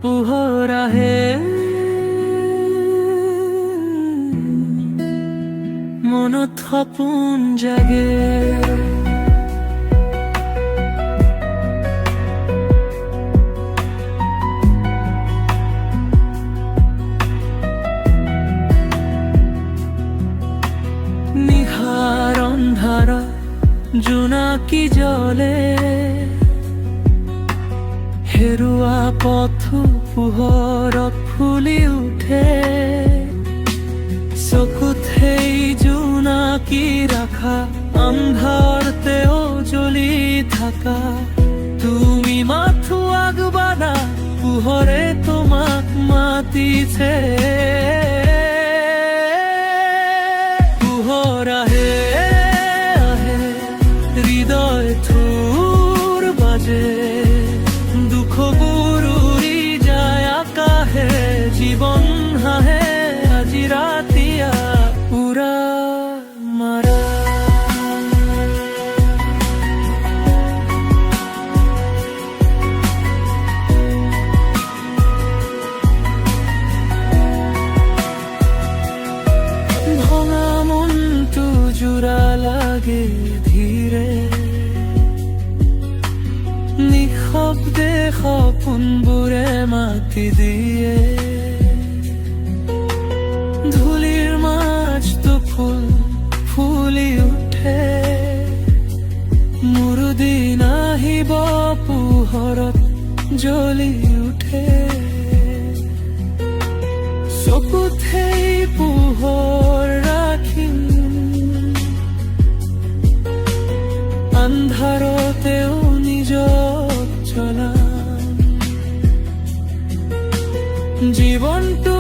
পোহৰ আহে মনত সপোন জাগে নিশাৰ অন্ধাৰা জোনাকী জ্বলে হেৰুৱা পথো পোহৰত ফুলি উঠে চকুত সেই জোনাকী ৰাখা আন্ধাৰতেও জ্বলি থাকা তুমি মাথো আগবাঢ়া পোহৰে তোমাক মাতিছে পোহৰ আহে আহে হৃদয় থুৰ বাজে দুখবোৰ উৰি যায় আকাশে জীৱন হাঁহে আজি ৰাতিয়া উৰা মাৰা ভঙা মনটো জোৰা লাগে ধীৰে নিঃশব্দে সপোনবোৰে মাতি দিয়ে ধূলিৰ মাজতো ফুল ফুলি উঠে মোৰ দিন আহিব পোহৰত জ্বলি উঠে চকুত সেই পোহৰ ৰাখিম আন্ধাৰতেও নিজক জ্বলাম জীৱনটো